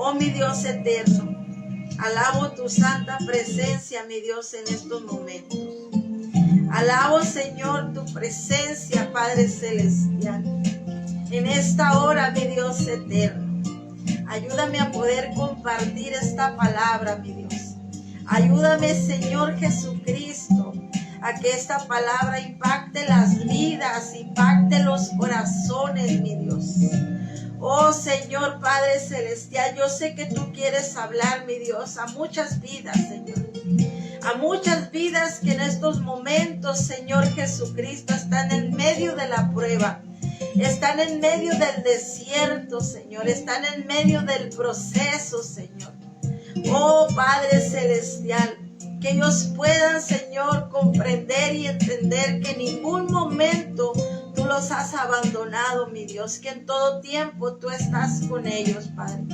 Oh mi Dios eterno, alabo tu santa presencia, mi Dios, en estos momentos. Alabo, Señor, tu presencia, Padre Celestial. En esta hora, mi Dios eterno, ayúdame a poder compartir esta palabra, mi Dios. Ayúdame, Señor Jesucristo, a que esta palabra impacte las vidas, impacte los corazones, mi Dios. Oh Señor Padre Celestial, yo sé que tú quieres hablar, mi Dios, a muchas vidas, Señor. A muchas vidas que en estos momentos, Señor Jesucristo, están en medio de la prueba. Están en medio del desierto, Señor. Están en medio del proceso, Señor. Oh Padre Celestial, que ellos puedan, Señor, comprender y entender que en ningún momento tú los has abandonado, mi Dios, que en todo tiempo tú estás con ellos, Padre.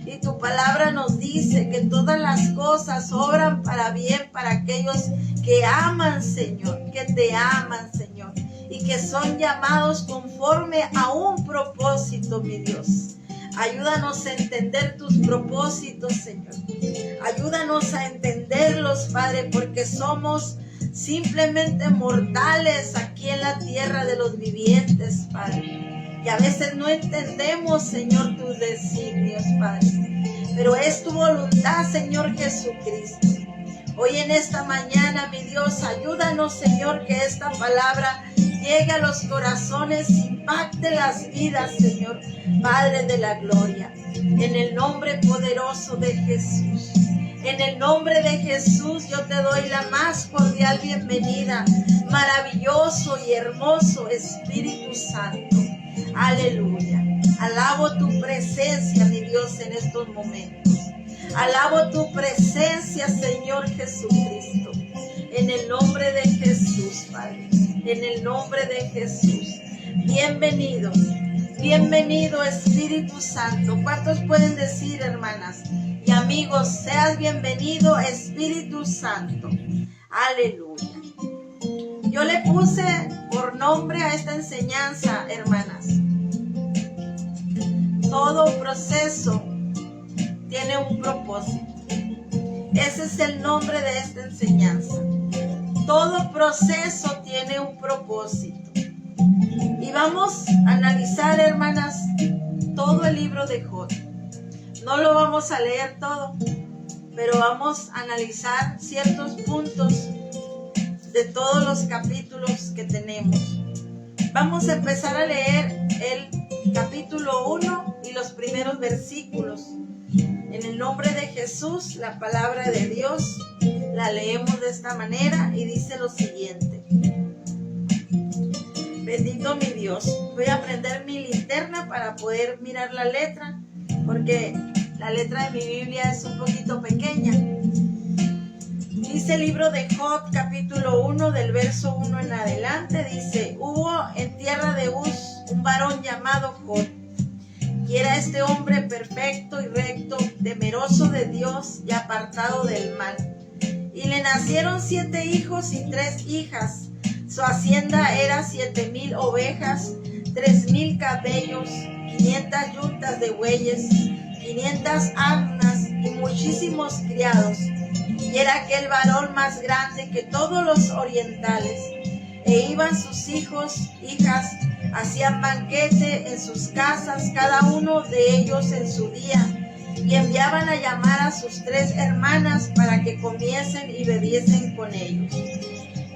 Y tu palabra nos dice que todas las cosas obran para bien para aquellos que aman, Señor, que te aman, Señor, y que son llamados conforme a un propósito, mi Dios. Ayúdanos a entender tus propósitos, Señor. Ayúdanos a entenderlos, Padre, porque somos simplemente mortales aquí en la tierra de los vivientes, Padre. Y a veces no entendemos, Señor, tus designios, Padre. Pero es tu voluntad, Señor Jesucristo. Hoy en esta mañana, mi Dios, ayúdanos, Señor, que esta palabra llegue a los corazones, impacte las vidas, Señor, Padre de la gloria. En el nombre poderoso de Jesús. En el nombre de Jesús yo te doy la más cordial bienvenida. Maravilloso y hermoso Espíritu Santo. Aleluya. Alabo tu presencia, mi Dios, en estos momentos. Alabo tu presencia, Señor Jesucristo. En el nombre de Jesús, Padre. En el nombre de Jesús. Bienvenido. Bienvenido, Espíritu Santo. ¿Cuántos pueden decir, hermanas y amigos, seas bienvenido, Espíritu Santo? Aleluya. Yo le puse por nombre a esta enseñanza, hermanas: todo proceso tiene un propósito. Ese es el nombre de esta enseñanza. Todo proceso tiene un propósito. Y vamos a analizar, hermanas, todo el libro de Job. No lo vamos a leer todo, pero vamos a analizar ciertos puntos de todos los capítulos que tenemos. Vamos a empezar a leer el capítulo 1 y los primeros versículos. En el nombre de Jesús, la palabra de Dios la leemos de esta manera y dice lo siguiente. Bendito mi Dios. Voy a prender mi linterna para poder mirar la letra, porque la letra de mi Biblia es un poquito pequeña. Dice el libro de Job, capítulo 1, del verso 1 en adelante, dice: hubo en tierra de Uz un varón llamado Job, y era este hombre perfecto y recto, temeroso de Dios y apartado del mal. Y le nacieron 7 hijos y 3 hijas. Su hacienda era 7,000 ovejas, 3,000 camellos, 500 yuntas de bueyes, 500 asnas y muchísimos criados. Y era aquel varón más grande que todos los orientales. E iban sus hijos, hijas, hacían banquete en sus casas, cada uno de ellos en su día, y enviaban a llamar a sus 3 hermanas para que comiesen y bebiesen con ellos.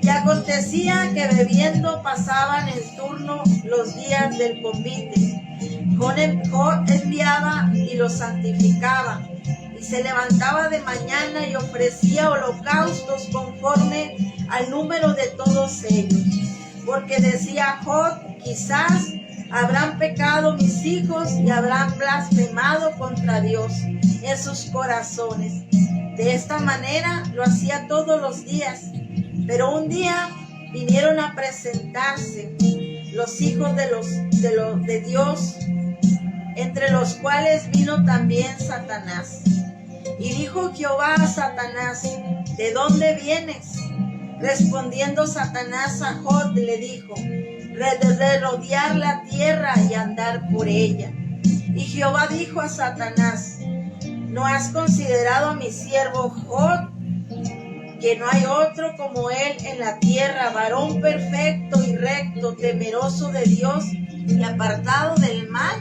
Y acontecía que bebiendo pasaban en turno los días del convite. Job enviaba y los santificaba, y se levantaba de mañana y ofrecía holocaustos conforme al número de todos ellos. Porque decía Job: quizás habrán pecado mis hijos y habrán blasfemado contra Dios en sus corazones. De esta manera lo hacía todos los días. Pero un día vinieron a presentarse los hijos de Dios, entre los cuales vino también Satanás. Y dijo Jehová a Satanás: ¿de dónde vienes? Respondiendo Satanás a Job le dijo: de rodear la tierra y andar por ella. Y Jehová dijo a Satanás: ¿No has considerado a mi siervo Job, que no hay otro como él en la tierra, varón perfecto y recto, temeroso de Dios y apartado del mal?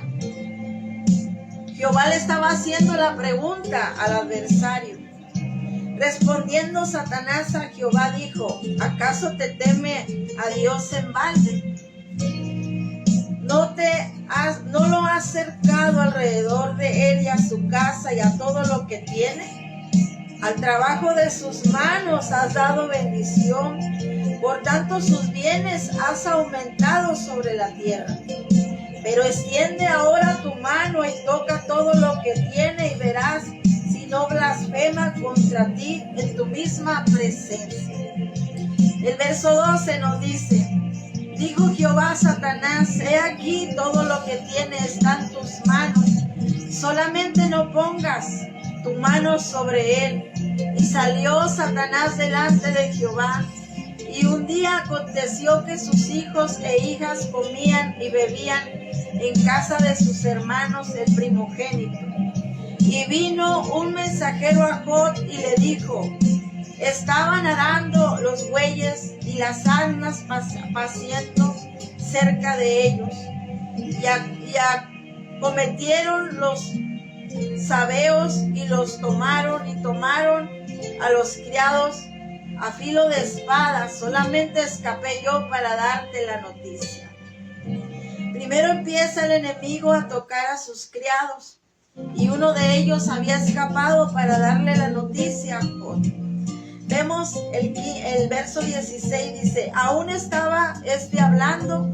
Jehová le estaba haciendo la pregunta al adversario. Respondiendo Satanás a Jehová dijo: ¿acaso te teme a Dios en balde? ¿No lo has cercado alrededor de él y a su casa y a todo lo que tiene? Al trabajo de sus manos has dado bendición, por tanto sus bienes has aumentado sobre la tierra. Pero extiende ahora tu mano y toca todo lo que tiene y verás si no blasfema contra ti en tu misma presencia. El verso 12 nos dice: dijo Jehová a Satanás: he aquí todo lo que tiene está en tus manos, solamente no pongas tu mano sobre él. Y salió Satanás delante de Jehová. Y un día aconteció que sus hijos e hijas comían y bebían en casa de sus hermanos el primogénito. Y vino un mensajero a Job y le dijo: estaban arando los bueyes y las asnas paciendo cerca de ellos, y acometieron los sabeos y los tomaron a los criados a filo de espada. Solamente escapé yo para darte la noticia. Primero empieza el enemigo a tocar a sus criados, y uno de ellos había escapado para darle la noticia a Job. Vemos el verso 16, dice: aún estaba hablando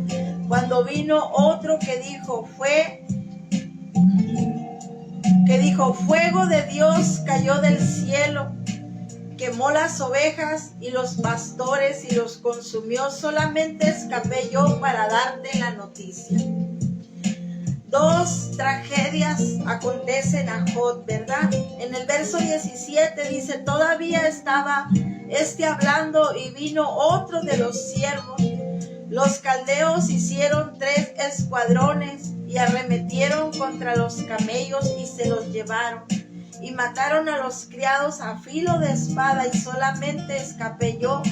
cuando vino otro que dijo: fuego de Dios cayó del cielo, quemó las ovejas y los pastores y los consumió. Solamente escapé yo para darte la noticia. Dos tragedias acontecen a Job, ¿verdad? En el verso 17 dice: todavía estaba hablando y vino otro de los siervos. Los caldeos hicieron 3 escuadrones y arremetieron contra los camellos y se los llevaron. Y mataron a los criados a filo de espada, y solamente escapé yo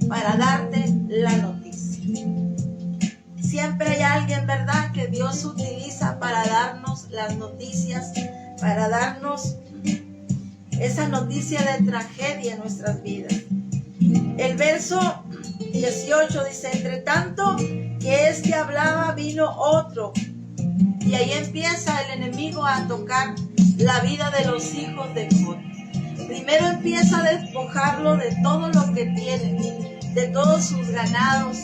para darte la noticia. Siempre hay alguien, ¿verdad?, que Dios utiliza para darnos las noticias, para darnos esa noticia de tragedia en nuestras vidas. El verso 18 dice: entre tanto que hablaba, vino otro. Y ahí empieza el enemigo a tocar la vida de los hijos de Job. Primero empieza a despojarlo de todo lo que tiene, de todos sus ganados,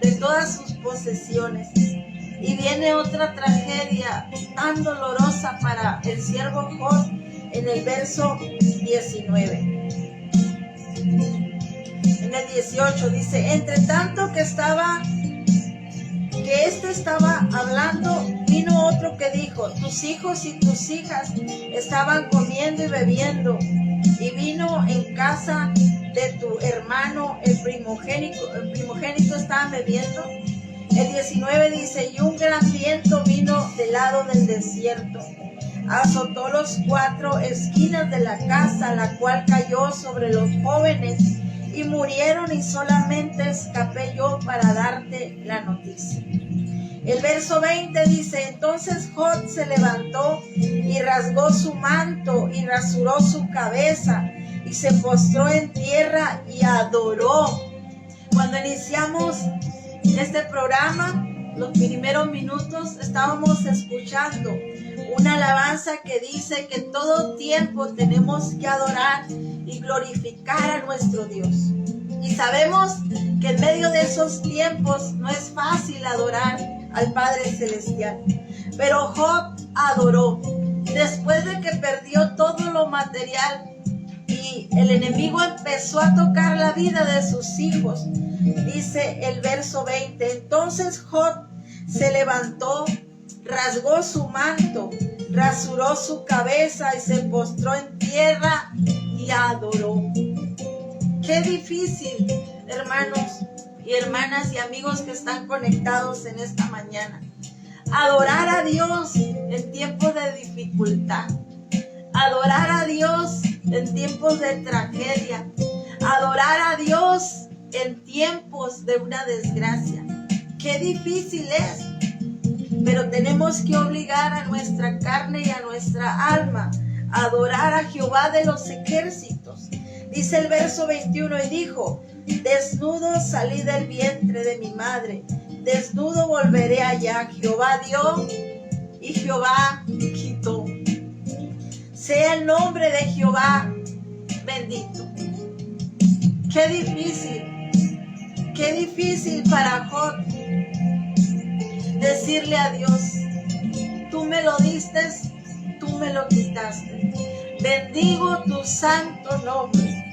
de todas sus posesiones. Y viene otra tragedia tan dolorosa para el siervo Job en el verso 19. En el 18 dice: entre tanto que estaba hablando, vino otro que dijo: tus hijos y tus hijas estaban comiendo y bebiendo, y vino en casa de tu hermano el primogénito estaban bebiendo. El 19 dice: y un gran viento vino del lado del desierto, azotó los 4 esquinas de la casa, la cual cayó sobre los jóvenes y murieron, y solamente escapé yo para darte la noticia. El verso 20 dice: entonces Job se levantó y rasgó su manto y rasuró su cabeza y se postró en tierra y adoró. Cuando iniciamos este programa, los primeros minutos, estábamos escuchando una alabanza que dice que todo tiempo tenemos que adorar y glorificar a nuestro Dios. Y sabemos que en medio de esos tiempos no es fácil adorar al Padre Celestial. Pero Job adoró. Después de que perdió todo lo material y el enemigo empezó a tocar la vida de sus hijos, dice el verso 20: entonces Job se levantó, rasgó su manto, rasuró su cabeza y se postró en tierra y adoró. Qué difícil, hermanos y hermanas y amigos que están conectados en esta mañana. Adorar a Dios en tiempos de dificultad. Adorar a Dios en tiempos de tragedia. Adorar a Dios en tiempos de una desgracia. Qué difícil es. Pero tenemos que obligar a nuestra carne y a nuestra alma a adorar a Jehová de los ejércitos. Dice el verso 21, y dijo: desnudo salí del vientre de mi madre, desnudo volveré allá. Jehová dio y Jehová quitó. Sea el nombre de Jehová bendito. Qué difícil para Job decirle a Dios: tú me lo diste, tú me lo quitaste. Bendigo tu santo nombre.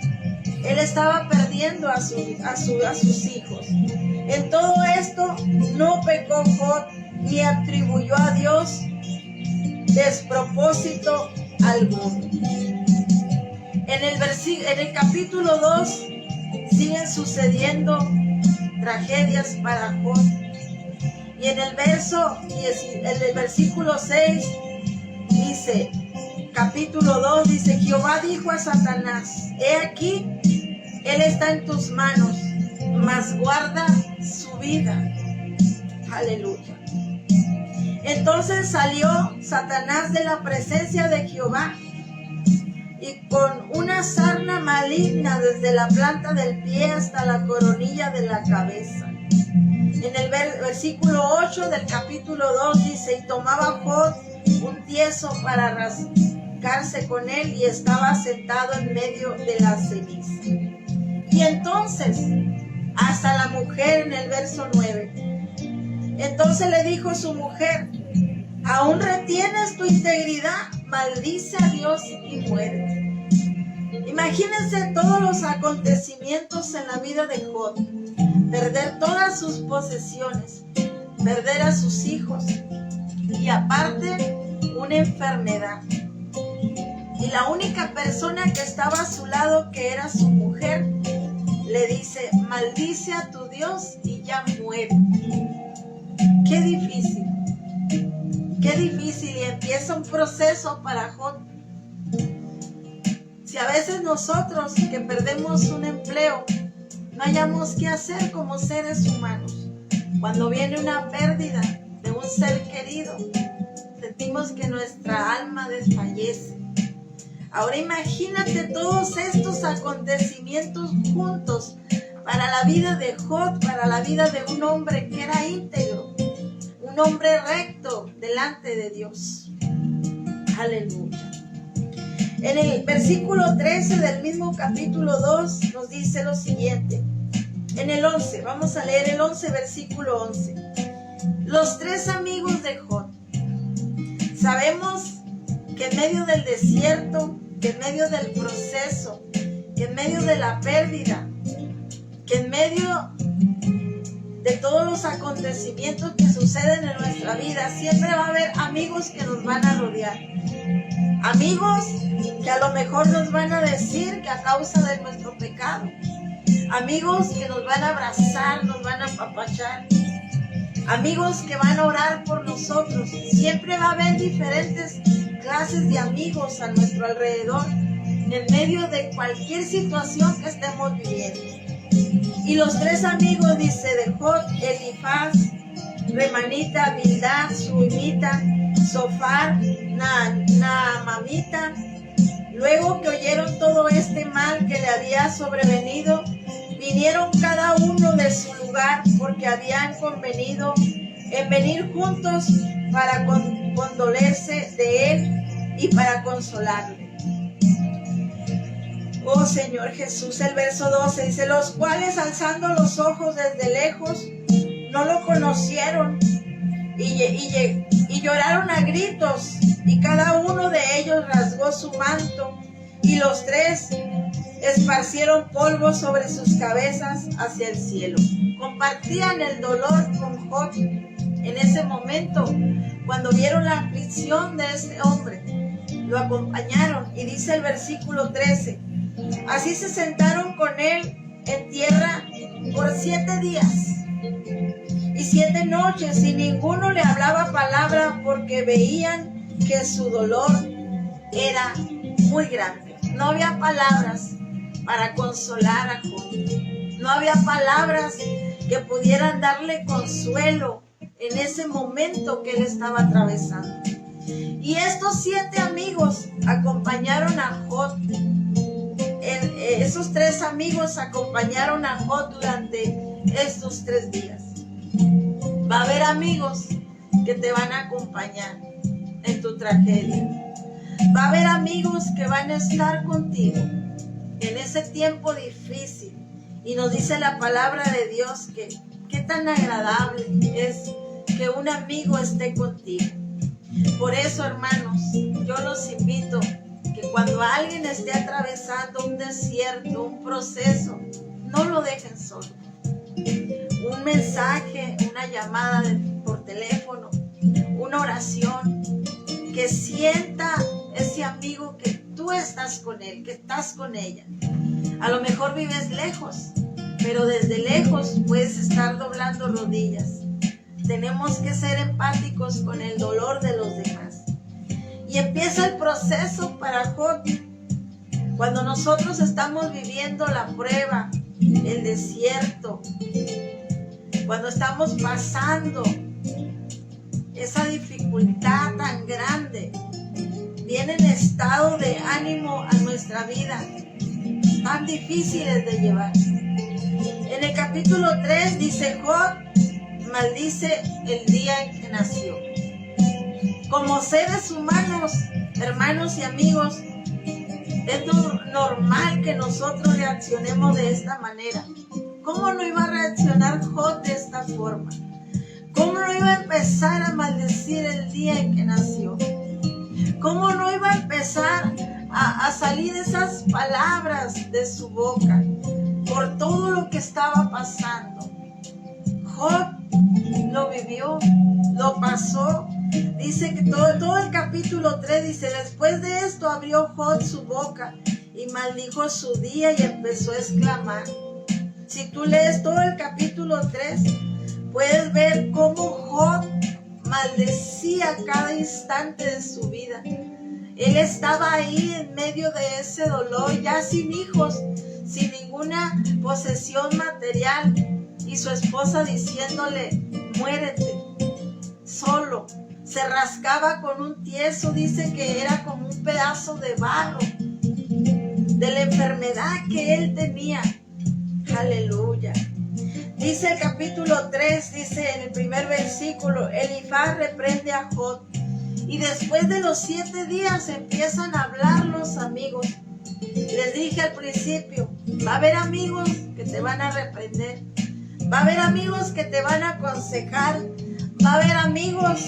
Él estaba perdiendo a sus hijos. En todo esto no pecó Job ni atribuyó a Dios despropósito alguno. En el capítulo 2 siguen sucediendo tragedias para Job. Y en el versículo 6 dice, capítulo 2 dice: Jehová dijo a Satanás: he aquí, él está en tus manos, mas guarda su vida. Aleluya. Entonces salió Satanás de la presencia de Jehová, y con una sarna maligna desde la planta del pie hasta la coronilla de la cabeza. En el versículo 8 del capítulo 2 dice: y tomaba Job un tieso para rascarse con él, y estaba sentado en medio de la ceniza. Y entonces, hasta la mujer, en el verso 9, entonces le dijo su mujer: ¿aún retienes tu integridad? Maldice a Dios y muere. Imagínense todos los acontecimientos en la vida de Job. Perder todas sus posesiones, perder a sus hijos y aparte una enfermedad. Y la única persona que estaba a su lado, que era su mujer, le dice: maldice a tu Dios y ya muere. Qué difícil. Qué difícil, y empieza un proceso para Job. Si a veces nosotros que perdemos un empleo no hayamos qué hacer como seres humanos, cuando viene una pérdida de un ser querido, sentimos que nuestra alma desfallece. Ahora imagínate todos estos acontecimientos juntos para la vida de Job, para la vida de un hombre que era íntegro, un hombre recto delante de Dios. Aleluya. En el versículo 13 del mismo capítulo 2 nos dice lo siguiente. En el 11, vamos a leer el 11, versículo 11. Los tres amigos de Job. Sabemos que en medio del desierto, que en medio del proceso, que en medio de la pérdida, que en medio de todos los acontecimientos que suceden en nuestra vida, siempre va a haber amigos que nos van a rodear. Amigos que a lo mejor nos van a decir que a causa de nuestro pecado. Amigos que nos van a abrazar, nos van a apapachar. Amigos que van a orar por nosotros. Siempre va a haber diferentes clases de amigos a nuestro alrededor, en medio de cualquier situación que estemos viviendo. Y los tres amigos, dice, de Job: Elifaz, Remanita, Bildad, Suimita, Sofar, Naamamita. Luego que oyeron todo este mal que le había sobrevenido, vinieron cada uno de su lugar, porque habían convenido en venir juntos para condolerse de él y para consolarle. Oh Señor Jesús, el verso 12 dice: los cuales, alzando los ojos desde lejos, no lo conocieron y lloraron a gritos, y cada uno de ellos rasgó su manto, y los tres esparcieron polvo sobre sus cabezas hacia el cielo. Compartían el dolor con Job en ese momento. Cuando vieron la aflicción de este hombre, lo acompañaron. Y dice el versículo 13: así se sentaron con él en tierra por 7 días y 7 noches, y ninguno le hablaba palabra, porque veían que su dolor era muy grande. No había palabras para consolar a Job. No había palabras que pudieran darle consuelo en ese momento que él estaba atravesando. Y estos 7 amigos acompañaron a Job. Esos 3 amigos acompañaron a Job durante estos 3 días. Va a haber amigos que te van a acompañar en tu tragedia. Va a haber amigos que van a estar contigo en ese tiempo difícil. Y nos dice la palabra de Dios que qué tan agradable es que un amigo esté contigo. Por eso, hermanos, yo los invito que cuando alguien esté atravesando un desierto, un proceso, no lo dejen solo. Un mensaje, una llamada por teléfono, una oración, que sienta ese amigo que tú estás con él, que estás con ella. A lo mejor vives lejos, pero desde lejos puedes estar doblando rodillas. Tenemos que ser empáticos con el dolor de los demás. Y empieza el proceso para Job. Cuando nosotros estamos viviendo la prueba, el desierto, cuando estamos pasando esa dificultad tan grande, vienen estados de ánimo a nuestra vida tan difíciles de llevar. En el capítulo 3 dice: Job maldice el día en que nació. Como seres humanos, hermanos y amigos, es normal que nosotros reaccionemos de esta manera. ¿Cómo no iba a reaccionar Job de esta forma? ¿Cómo no iba a empezar a maldecir el día en que nació? ¿Cómo no iba a empezar a salir esas palabras de su boca por todo lo que estaba pasando? Job lo vivió, lo pasó. Dice que todo el capítulo 3 dice: después de esto abrió Job su boca y maldijo su día y empezó a exclamar. Si tú lees todo el capítulo 3, puedes ver cómo Job maldecía cada instante de su vida. Él estaba ahí en medio de ese dolor, ya sin hijos, sin ninguna posesión material, y su esposa diciéndole: muérete, solo. Se rascaba con un tieso, dice que era como un pedazo de barro de la enfermedad que él tenía. Aleluya. Dice el capítulo 3, dice en el primer versículo: Elifaz reprende a Job. Y después de los 7 días empiezan a hablar los amigos. Les dije al principio, va a haber amigos que te van a reprender. Va a haber amigos que te van a aconsejar. Va a haber amigos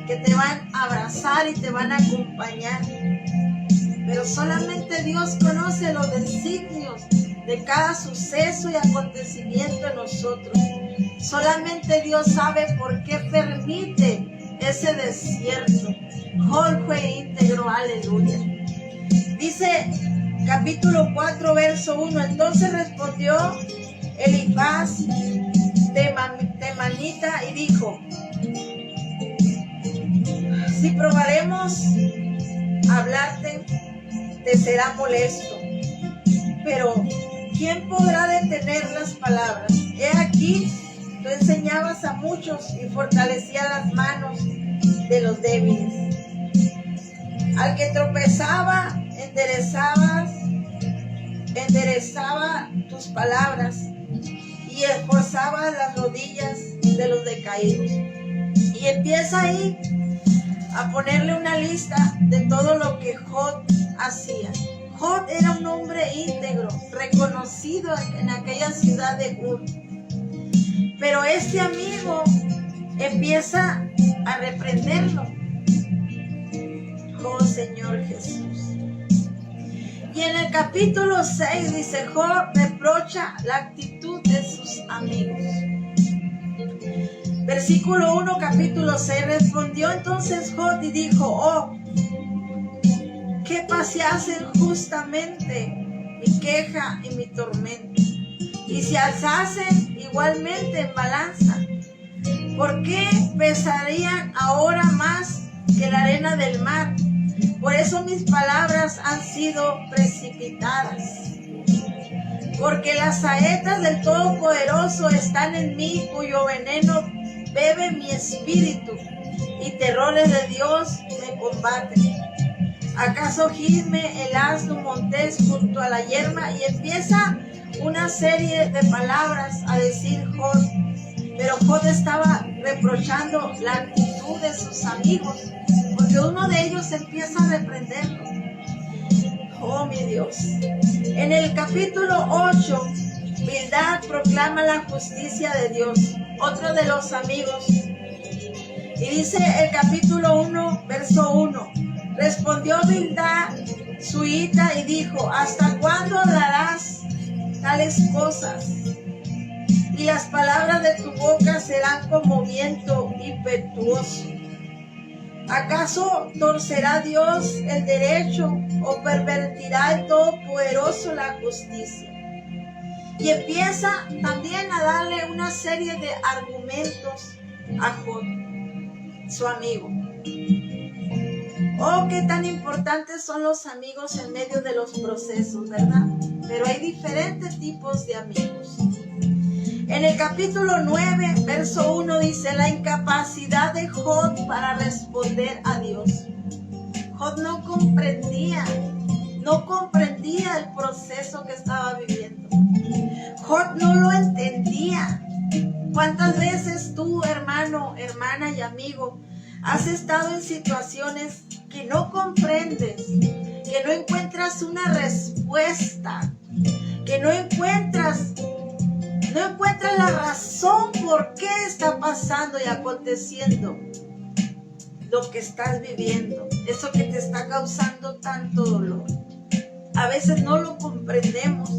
que te van a abrazar y te van a acompañar. Pero solamente Dios conoce los designios de cada suceso y acontecimiento en nosotros. Solamente Dios sabe por qué permite ese desierto. Job fue íntegro, aleluya. Dice capítulo 4, verso 1: entonces respondió Elifaz temanita y dijo: si probaremos hablarte, te será molesto. Pero ¿quién podrá detener las palabras? He aquí, tú enseñabas a muchos y fortalecías las manos de los débiles. Al que tropezaba, enderezaba tus palabras y esforzaba las rodillas de los decaídos. Y empieza ahí a ponerle una lista de todo lo que Job hacía. Job era un hombre íntegro, reconocido en aquella ciudad de Ur. Pero este amigo empieza a reprenderlo. Oh Señor Jesús. Y en el capítulo 6 dice: Job reprocha la actitud de sus amigos. Versículo 1, capítulo 6: respondió entonces Job y dijo: oh, ¿qué paseasen justamente mi queja y mi tormento? Y si alzasen igualmente en balanza, ¿por qué pesarían ahora más que la arena del mar? Por eso mis palabras han sido precipitadas. Porque las saetas del Todopoderoso están en mí, cuyo veneno bebe mi espíritu, y terrores de Dios me combaten. ¿Acaso gime el asno montés junto a la yerma? Y empieza una serie de palabras a decir Jod. Pero Jod estaba reprochando la actitud de sus amigos, porque uno de ellos empieza a reprenderlo. Oh, mi Dios. En el capítulo 8, Bildad proclama la justicia de Dios, otro de los amigos. Y dice el capítulo 1, verso 1. Respondió Bildad, su hija, y dijo: ¿hasta cuándo hablarás tales cosas? Y las palabras de tu boca serán como viento impetuoso. ¿Acaso torcerá Dios el derecho o pervertirá el Todopoderoso la justicia? Y empieza también a darle una serie de argumentos a Jod, su amigo. Oh, qué tan importantes son los amigos en medio de los procesos, ¿verdad? Pero hay diferentes tipos de amigos. En el capítulo 9, verso 1 dice: la incapacidad de Jod para responder a Dios. Jod no comprendía el proceso que estaba viviendo. Jod no lo entendía. ¿Cuántas veces tú, hermano, hermana y amigo, has estado en situaciones que no comprendes, que no encuentras una respuesta, que no encuentras la razón por qué está pasando y aconteciendo lo que estás viviendo, eso que te está causando tanto dolor? A veces no lo comprendemos.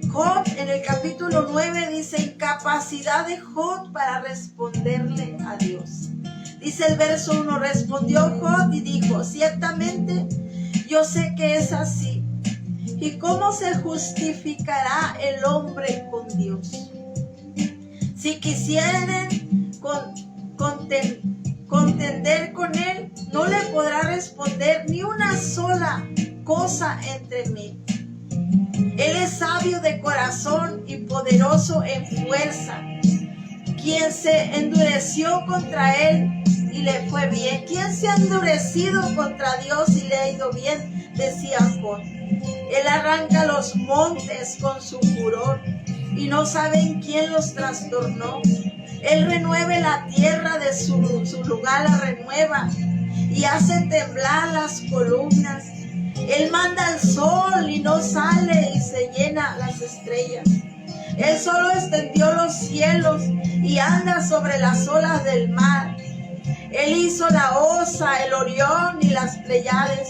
Jod en el capítulo 9 dice: incapacidad de Jod para responderle a Dios. Dice el verso 1: respondió Jod y dijo: ciertamente yo sé que es así. ¿Y cómo se justificará el hombre con Dios? Si quisieren contender con él, no le podrá responder ni una sola cosa entre mí. Él es sabio de corazón y poderoso en fuerza. Quien se endureció contra él y le fue bien. ¿Quién se ha endurecido contra Dios y le ha ido bien? Decía Jod. Él arranca los montes con su furor y no saben quién los trastornó. Él renueve la tierra de su lugar, la renueva y hace temblar las columnas. Él manda el sol y no sale y se llena las estrellas. Él solo extendió los cielos y anda sobre las olas del mar. Él hizo la Osa, el Orión y las Pleiades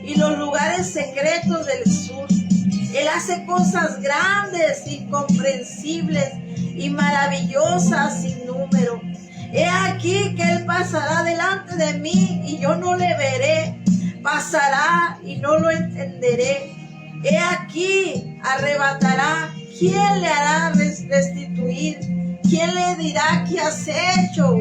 y los lugares secretos del sur. Él hace cosas grandes, incomprensibles y maravillosas sin número. He aquí que Él pasará delante de mí y yo no le veré. Pasará y no lo entenderé. He aquí arrebatará. ¿Quién le hará restituir? ¿Quién le dirá qué has hecho?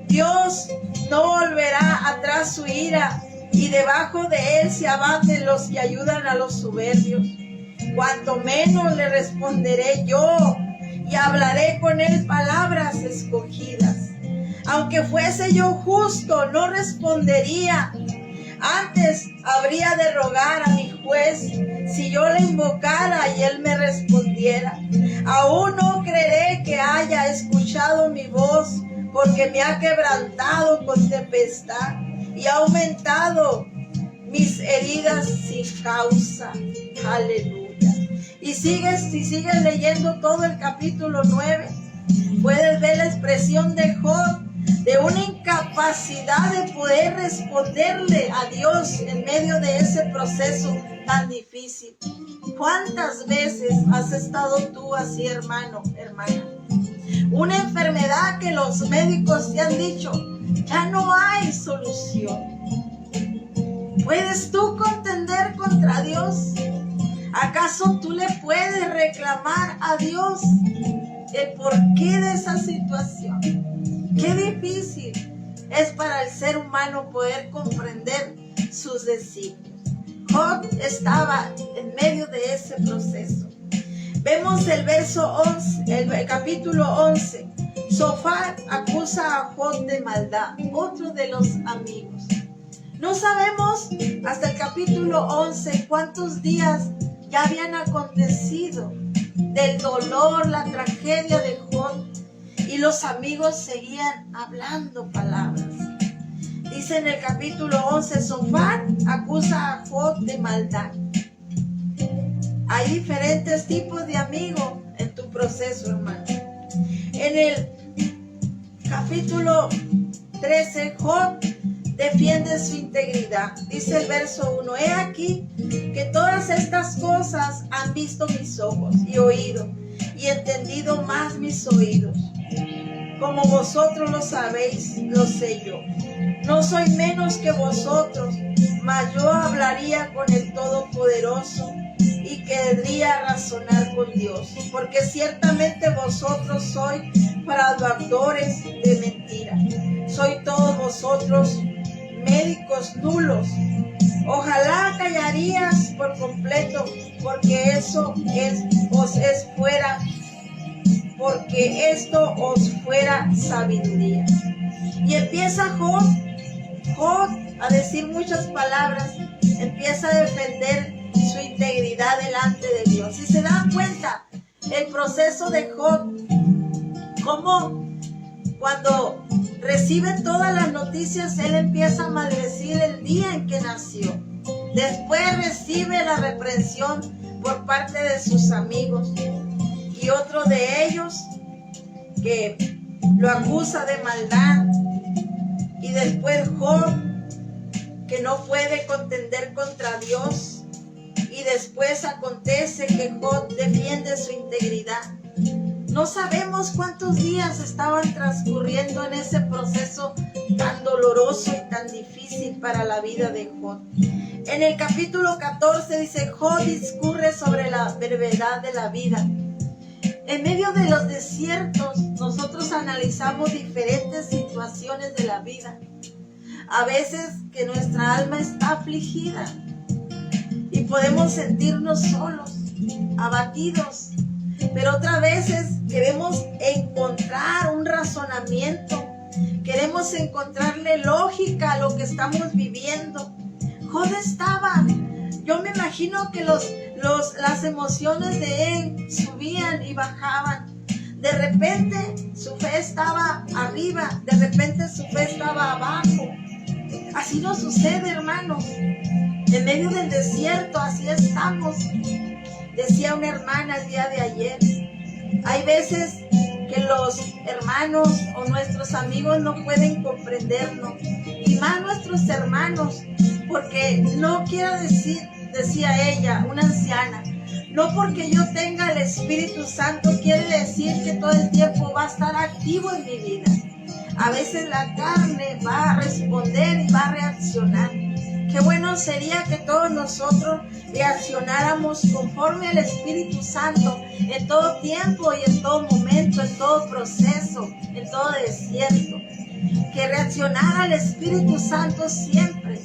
Dios no volverá atrás su ira, y debajo de él se abaten los que ayudan a los soberbios. Cuanto menos le responderé yo, y hablaré con él palabras escogidas. Aunque fuese yo justo, no respondería. Antes habría de rogar a mi juez si yo le invocara y él me respondiera. Aún no creeré que haya escuchado mi voz, porque me ha quebrantado con tempestad y ha aumentado mis heridas sin causa. Aleluya. Y si sigues leyendo todo el capítulo 9, puedes ver la expresión de Jod, de una incapacidad de poder responderle a Dios en medio de ese proceso tan difícil. ¿Cuántas veces has estado tú así, hermano, hermana? Una enfermedad que los médicos te han dicho, ya no hay solución. ¿Puedes tú contender contra Dios? ¿Acaso tú le puedes reclamar a Dios el porqué de esa situación? Qué difícil es para el ser humano poder comprender sus discípulos. Job estaba en medio de ese proceso. Vemos el verso 11, el capítulo 11. Zofar acusa a Job de maldad, otro de los amigos. No sabemos hasta el capítulo 11 cuántos días ya habían acontecido del dolor, la tragedia de Job, y los amigos seguían hablando palabras. Dice en el capítulo 11, Zofar acusa a Job de maldad. Hay diferentes tipos de amigos en tu proceso, hermano. En el capítulo 13, Job defiende su integridad. Dice el verso 1, he aquí que todas estas cosas han visto mis ojos y oído y entendido más mis oídos. Como vosotros lo sabéis, lo sé yo. No soy menos que vosotros, mas yo hablaría con el Todopoderoso y querría razonar con Dios, porque ciertamente vosotros sois fraudadores de mentira. Sois todos vosotros médicos nulos. Ojalá callarías por completo, porque eso porque esto os fuera sabiduría. Y empieza Job a decir muchas palabras, empieza a defender su integridad delante de Dios. Si se dan cuenta, el proceso de Job, como cuando recibe todas las noticias, él empieza a maldecir el día en que nació. Después recibe la reprensión por parte de sus amigos, y otro de ellos que lo acusa de maldad. Y después Job, que no puede contender contra Dios. Y después acontece que Job defiende su integridad. No sabemos cuántos días estaban transcurriendo en ese proceso tan doloroso y tan difícil para la vida de Job. En el capítulo 14 dice, Job discurre sobre la brevedad de la vida. En medio de los desiertos, nosotros analizamos diferentes situaciones de la vida. A veces que nuestra alma está afligida y podemos sentirnos solos, abatidos. Pero otras veces queremos encontrar un razonamiento, queremos encontrarle lógica a lo que estamos viviendo. Job estaba, yo me imagino que las emociones de él subían y bajaban. De repente su fe estaba arriba, de repente su fe estaba abajo. Así nos sucede, hermanos. En medio del desierto, así estamos. Decía una hermana el día de ayer, hay veces que los hermanos o nuestros amigos no pueden comprendernos, y más nuestros hermanos, porque no quiero decir, decía ella, una anciana, no porque yo tenga el Espíritu Santo quiere decir que todo el tiempo va a estar activo en mi vida. A veces la carne va a responder y va a reaccionar. Qué bueno sería que todos nosotros reaccionáramos conforme al Espíritu Santo en todo tiempo y en todo momento, en todo proceso, en todo desierto. Que reaccionara al Espíritu Santo siempre.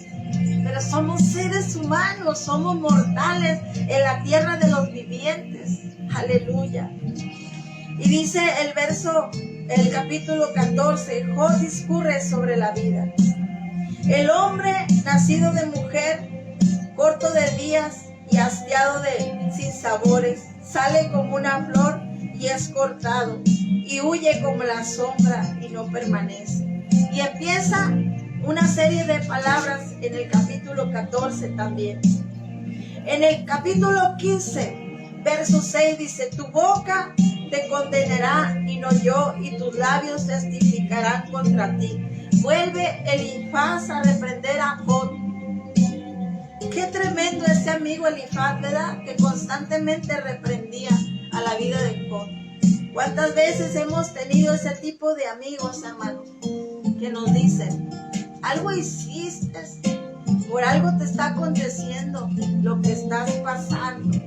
Pero somos seres humanos, somos mortales en la tierra de los vivientes. Aleluya. Y dice el capítulo 14, Job discurre sobre la vida. El hombre nacido de mujer, corto de días y hastiado de sinsabores, sale como una flor y es cortado, y huye como la sombra y no permanece. Y empieza una serie de palabras en el capítulo 14 también. En el capítulo 15, verso 6 dice, tu boca te condenará y no yo, y tus labios testificarán contra ti. Vuelve Elifaz a reprender a Job. Qué tremendo ese amigo Elifaz, ¿verdad? Que constantemente reprendía a la vida de Job. ¿Cuántas veces hemos tenido ese tipo de amigos, hermanos? Que nos dicen, algo hiciste, por algo te está aconteciendo lo que estás pasando.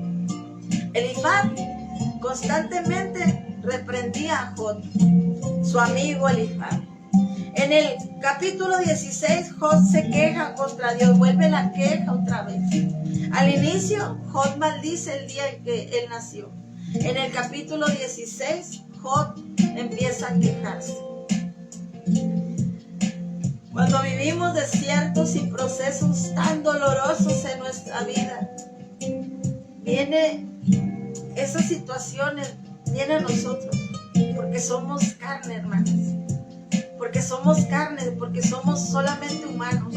Elifaz constantemente reprendía a Job, su amigo Elifaz. En el capítulo 16, Job se queja contra Dios, vuelve la queja otra vez. Al inicio, Job maldice el día en que él nació. En el capítulo 16, Job empieza a quejarse. Cuando vivimos desiertos y procesos tan dolorosos en nuestra vida, esas situaciones vienen a nosotros, porque somos carne, hermanos. Porque somos carne, porque somos solamente humanos.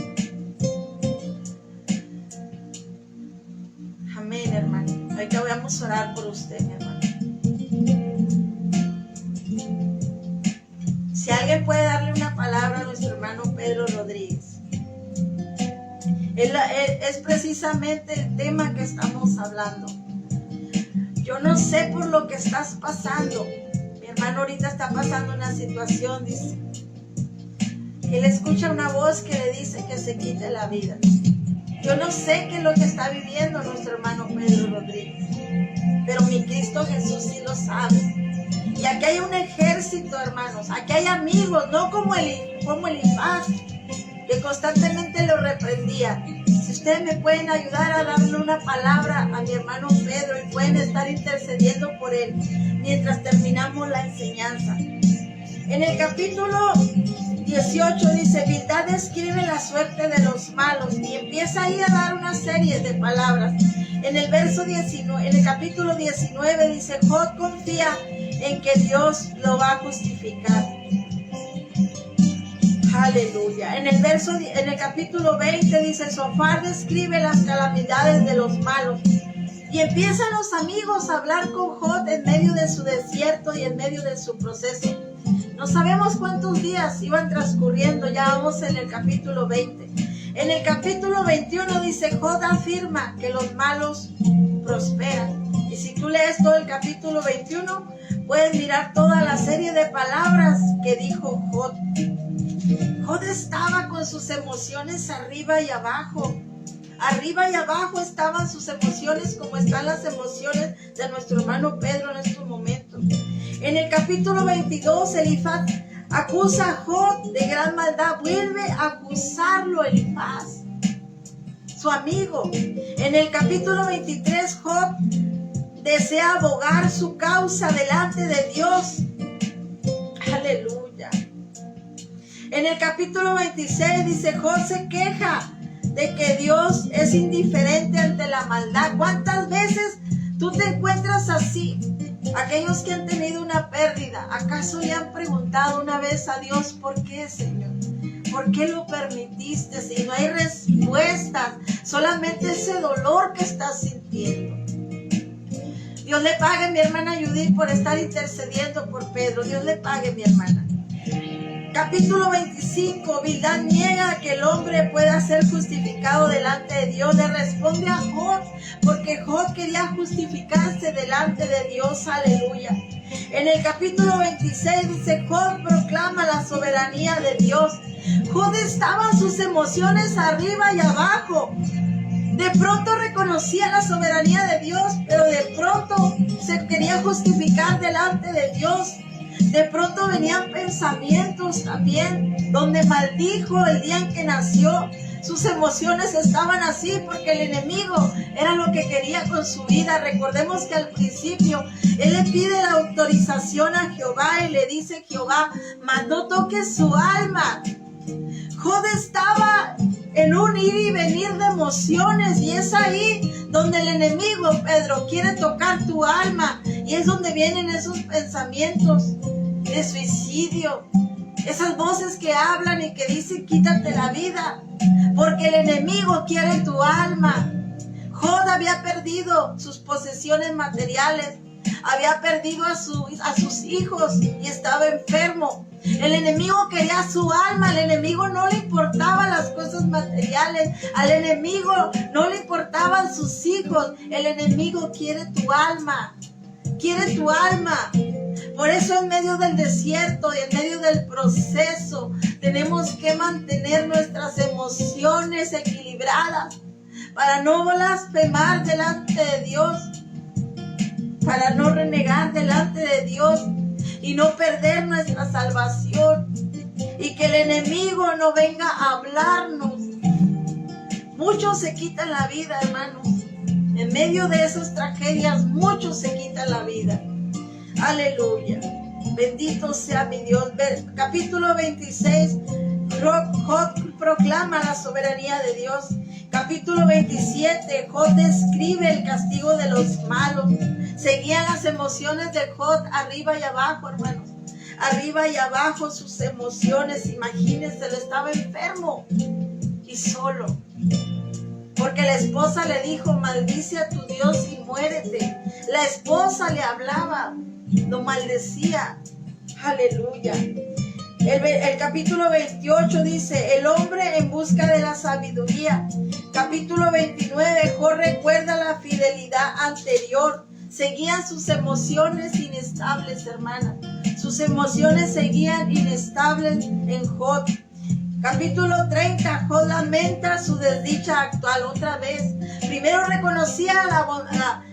Amén, hermano. Ahorita vamos a orar por usted, mi hermano. Si alguien puede darle una palabra a nuestro hermano Pedro Rodríguez. Es precisamente el tema que estamos hablando. Yo no sé por lo que estás pasando. Mi hermano ahorita está pasando una situación, dice. Él escucha una voz que le dice que se quite la vida. Yo no sé qué es lo que está viviendo nuestro hermano Pedro Rodríguez, pero mi Cristo Jesús sí lo sabe. Y aquí hay un ejército, hermanos. Aquí hay amigos, no como Elifaz, que constantemente lo reprendía. Si ustedes me pueden ayudar a darle una palabra a mi hermano Pedro y pueden estar intercediendo por él mientras terminamos la enseñanza. En el capítulo 18 dice: Bildad describe la suerte de los malos, y empieza ahí a dar una serie de palabras. En el verso 19, en el capítulo 19 dice: Job confía en que Dios lo va a justificar. Aleluya. En el capítulo 20 dice: Sofar describe las calamidades de los malos. Y empiezan los amigos a hablar con Job en medio de su desierto y en medio de su proceso. No sabemos cuántos días iban transcurriendo, ya vamos en el capítulo 20. En el capítulo 21 dice: Job afirma que los malos prosperan. Y si tú lees todo el capítulo 21, puedes mirar toda la serie de palabras que dijo Job. Job estaba con sus emociones arriba y abajo. Arriba y abajo estaban sus emociones, como están las emociones de nuestro hermano Pedro en estos momentos. En el capítulo 22, Elifaz acusa a Job de gran maldad. Vuelve a acusarlo Elifaz, su amigo. En el capítulo 23, Job desea abogar su causa delante de Dios. Aleluya. En el capítulo 26 dice: Job se queja de que Dios es indiferente ante la maldad. ¿Cuántas veces tú te encuentras así? Aquellos que han tenido una pérdida, ¿acaso le han preguntado una vez a Dios: ¿por qué, Señor? ¿Por qué lo permitiste? Si no hay respuestas, solamente ese dolor que estás sintiendo. Dios le pague, mi hermana Judith, por estar intercediendo por Pedro. Dios le pague, mi hermana. Capítulo 25, Bildad niega que el hombre pueda ser justificado delante de Dios. Le responde a Job, porque Job quería justificarse delante de Dios. Aleluya. En el capítulo 26 dice: Job proclama la soberanía de Dios. Job estaba en sus emociones arriba y abajo. De pronto reconocía la soberanía de Dios, pero de pronto se quería justificar delante de Dios. De pronto venían pensamientos también donde maldijo el día en que nació. Sus emociones estaban así porque el enemigo era lo que quería con su vida. Recordemos que al principio él le pide la autorización a Jehová y le dice: Jehová, mas no toques su alma. Job estaba en un ir y venir de emociones, y es ahí donde el enemigo, Pedro, quiere tocar tu alma, y es donde vienen esos pensamientos de suicidio, esas voces que hablan y que dicen: quítate la vida, porque el enemigo quiere tu alma. Job había perdido sus posesiones materiales, había perdido a sus hijos y estaba enfermo. El enemigo quería su alma. Al enemigo no le importaban las cosas materiales, al enemigo no le importaban sus hijos. El enemigo quiere tu alma, quiere tu alma. Por eso en medio del desierto y en medio del proceso tenemos que mantener nuestras emociones equilibradas para no blasfemar delante de Dios, para no renegar delante de Dios y no perder nuestra salvación. y que el enemigo no venga a hablarnos. Muchos se quitan la vida, hermanos. En medio de esas tragedias, muchos se quitan la vida. Aleluya. Bendito sea mi Dios. Capítulo 26, Job proclama la soberanía de Dios. Capítulo 27, Job describe el castigo de los malos. Seguían las emociones de Job arriba y abajo, hermanos. Arriba y abajo sus emociones. Imagínense, él estaba enfermo y solo. Porque la esposa le dijo, maldice a tu Dios y muérete. La esposa le hablaba, lo maldecía. Aleluya. El capítulo 28 dice, el hombre en busca de la sabiduría. Capítulo 29, Job recuerda la fidelidad anterior. Seguían sus emociones inestables, hermana. Sus emociones seguían inestables en Job. Capítulo 30, Job lamenta su desdicha actual otra vez. Primero reconocía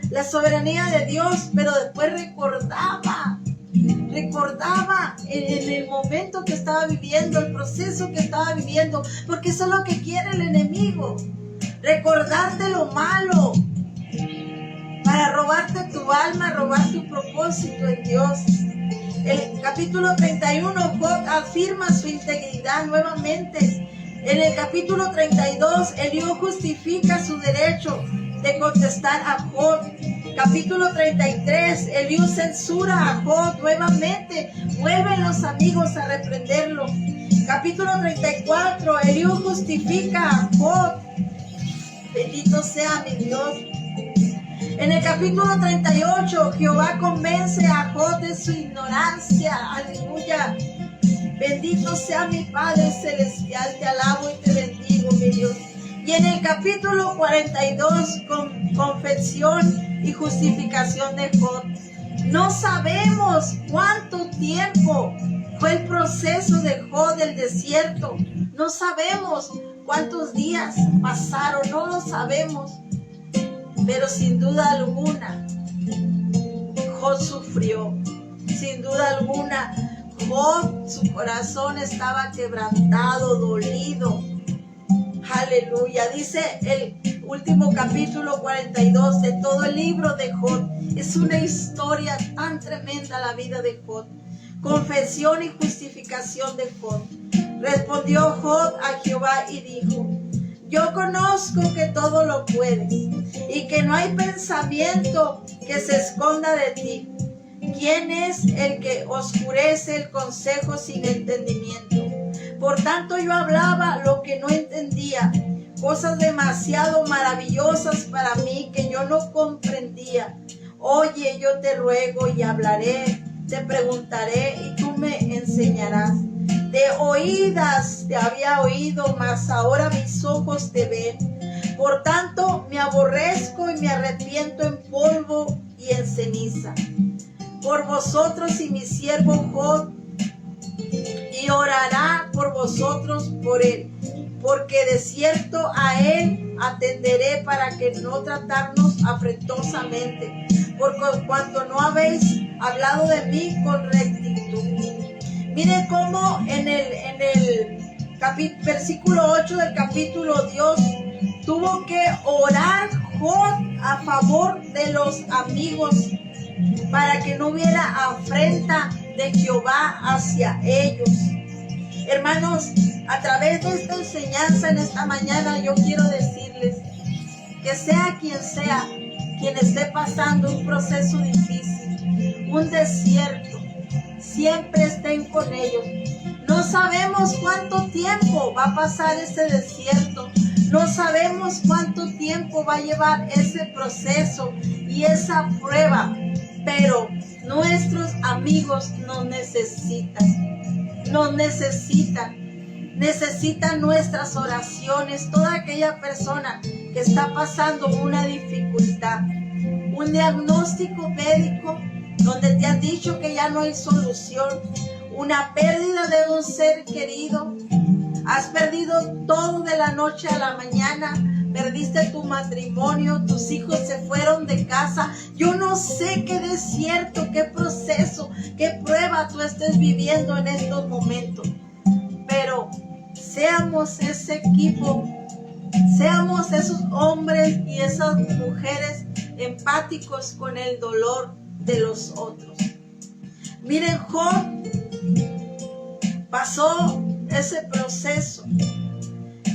la soberanía de Dios, pero después recordaba en el momento que estaba viviendo, el proceso que estaba viviendo, porque eso es lo que quiere el enemigo, recordarte lo malo, para robarte tu alma, robar tu propósito en Dios. El capítulo 31, Job afirma su integridad nuevamente. En el capítulo 32, Eliú justifica su derecho de contestar a Job. Capítulo 33, Eliú censura a Job nuevamente. Vuelven los amigos a reprenderlo. Capítulo 34, Eliú justifica a Job. Bendito sea mi Dios. En el capítulo 38, Jehová convence a Job de su ignorancia. Aleluya. Bendito sea mi Padre Celestial. Te alabo y te bendigo, mi Dios. Y en el capítulo 42, confesión y justificación de Job. No sabemos cuánto tiempo fue el proceso de Job del desierto. No sabemos cuántos días pasaron. No lo sabemos. Pero sin duda alguna, Job sufrió. Sin duda alguna, Job, su corazón estaba quebrantado, dolido. Aleluya. Dice el último capítulo 42 de todo el libro de Job. Es una historia tan tremenda la vida de Job. Confesión y justificación de Job. Respondió Job a Jehová y dijo: yo conozco que todo lo puedes y que no hay pensamiento que se esconda de ti. ¿Quién es el que oscurece el consejo sin entendimiento? Por tanto yo hablaba lo que no entendía, cosas demasiado maravillosas para mí que yo no comprendía. Oye, yo te ruego y hablaré, te preguntaré y tú me enseñarás. De oídas te había oído, mas ahora mis ojos te ven. Por tanto me aborrezco y me arrepiento en polvo y en ceniza. Por vosotros y mi siervo Job, y orará por vosotros por él, porque de cierto a él atenderé para que no tratarnos afrentosamente, por cuanto no habéis hablado de mí con rectitud. Miren cómo en el versículo 8 del capítulo, Dios tuvo que orar Job a favor de los amigos para que no hubiera afrenta de Jehová hacia ellos. Hermanos, a través de esta enseñanza en esta mañana yo quiero decirles que sea quien esté pasando un proceso difícil, un desierto, siempre estén con ellos. No sabemos cuánto tiempo va a pasar ese desierto. No sabemos cuánto tiempo va a llevar ese proceso y esa prueba. Pero nuestros amigos nos necesitan. Nos necesitan. Necesitan nuestras oraciones. Toda aquella persona que está pasando una dificultad, un diagnóstico médico donde te han dicho que ya no hay solución, una pérdida de un ser querido, has perdido todo de la noche a la mañana, perdiste tu matrimonio, tus hijos se fueron de casa. Yo no sé qué desierto, qué proceso, qué prueba tú estés viviendo en estos momentos, pero seamos ese equipo, seamos esos hombres y esas mujeres empáticos con el dolor de los otros. Miren, Job pasó ese proceso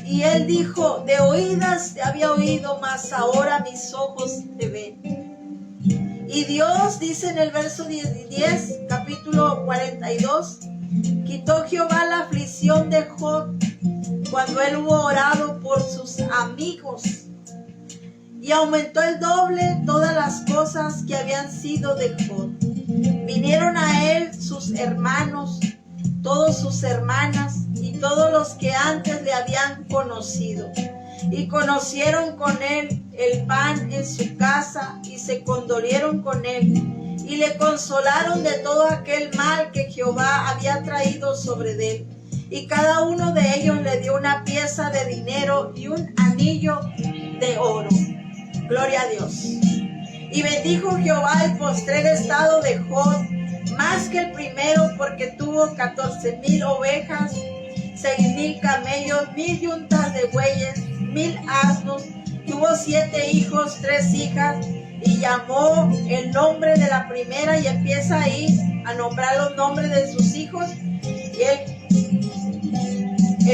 y él dijo: de oídas te había oído, mas ahora mis ojos te ven. Y Dios dice en el verso 10, capítulo 42, quitó Jehová la aflicción de Job cuando él hubo orado por sus amigos, y aumentó el doble todas las cosas que habían sido de Job. Vinieron a él sus hermanos, todas sus hermanas y todos los que antes le habían conocido, y conocieron con él el pan en su casa, y se condolieron con él, y le consolaron de todo aquel mal que Jehová había traído sobre él. Y cada uno de ellos le dio una pieza de dinero y un anillo de oro. Gloria a Dios. Y bendijo Jehová el postrer estado de Job más que el primero, porque tuvo 14,000 ovejas, 6,000 camellos, 1,000 yuntas de bueyes, 1,000 asnos. Tuvo 7 hijos, 3 hijas, y llamó el nombre de la primera, y empieza ahí a nombrar los nombres de sus hijos. Y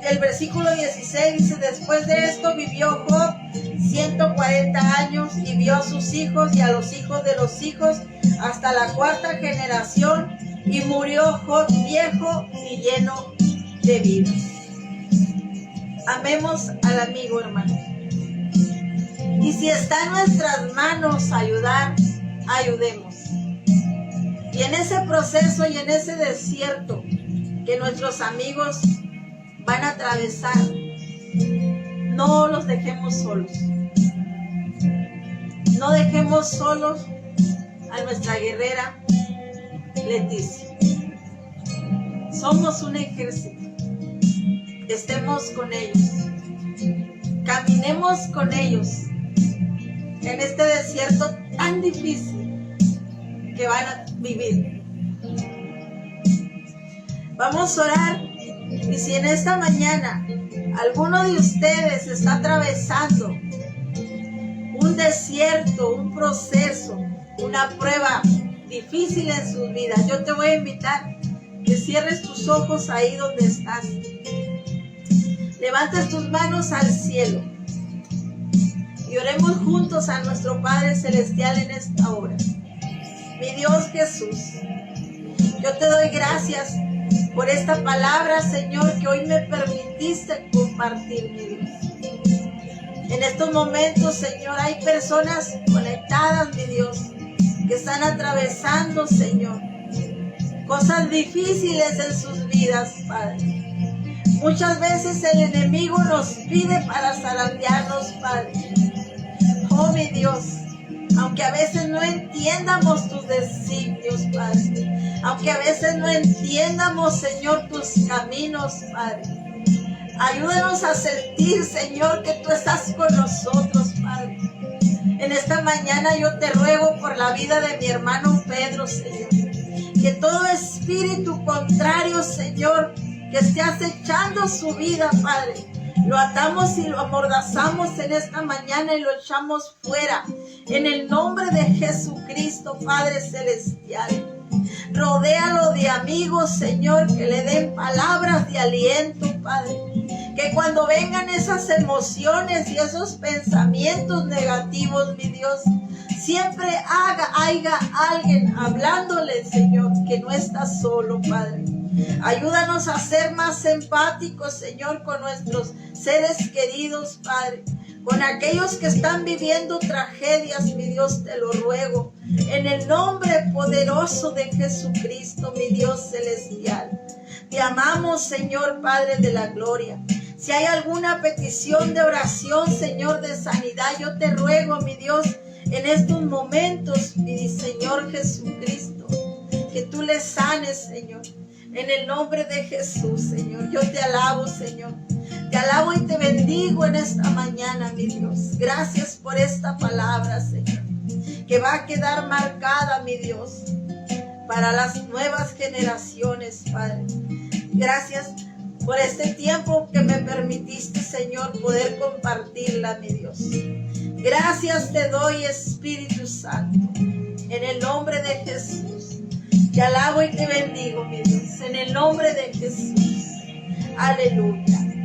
el versículo 16 dice: después de esto vivió Job 140 años, y vio a sus hijos y a los hijos de los hijos hasta la 4ª generación, y murió Job viejo y lleno de vida. Amemos al amigo, hermano. Y si está en nuestras manos ayudar, ayudemos. Y en ese proceso y en ese desierto que nuestros amigos van a atravesar, no los dejemos solos. No dejemos solos a nuestra guerrera Leticia. Somos un ejército. Estemos con ellos. Caminemos con ellos en este desierto tan difícil que van a vivir. Vamos a orar. Y si en esta mañana alguno de ustedes está atravesando un desierto, un proceso, una prueba difícil en sus vidas, yo te voy a invitar que cierres tus ojos ahí donde estás. Levantes tus manos al cielo y oremos juntos a nuestro Padre Celestial en esta hora. Mi Dios Jesús, yo te doy gracias por esta palabra, Señor, que hoy me permitiste compartir, mi Dios. En estos momentos, Señor, hay personas conectadas, mi Dios, que están atravesando, Señor, cosas difíciles en sus vidas, Padre. Muchas veces el enemigo nos pide para zarandearnos, Padre. Oh, mi Dios, aunque a veces no entiendamos tus designios, Padre, aunque a veces no entiendamos, Señor, tus caminos, Padre, ayúdanos a sentir, Señor, que tú estás con nosotros, Padre. En esta mañana yo te ruego por la vida de mi hermano Pedro, Señor, que todo espíritu contrario, Señor, que esté acechando su vida, Padre, lo atamos y lo amordazamos en esta mañana y lo echamos fuera. En el nombre de Jesucristo, Padre Celestial. Rodéalo de amigos, Señor, que le den palabras de aliento, Padre. Que cuando vengan esas emociones y esos pensamientos negativos, mi Dios, siempre haya alguien hablándole, Señor, que no está solo, Padre. Ayúdanos a ser más empáticos, Señor, con nuestros seres queridos, Padre. Con aquellos que están viviendo tragedias, mi Dios, te lo ruego. En el nombre poderoso de Jesucristo, mi Dios celestial. Te amamos, Señor, Padre de la gloria. Si hay alguna petición de oración, Señor, de sanidad, yo te ruego, mi Dios, en estos momentos, mi Señor Jesucristo, que tú le sanes, Señor. En el nombre de Jesús, Señor, yo te alabo, Señor. Te alabo y te bendigo en esta mañana, mi Dios. Gracias por esta palabra, Señor, que va a quedar marcada, mi Dios, para las nuevas generaciones, Padre. Gracias por este tiempo que me permitiste, Señor, poder compartirla, mi Dios. Gracias te doy, Espíritu Santo, en el nombre de Jesús. Te alabo y te bendigo, mi Dios, en el nombre de Jesús. Aleluya.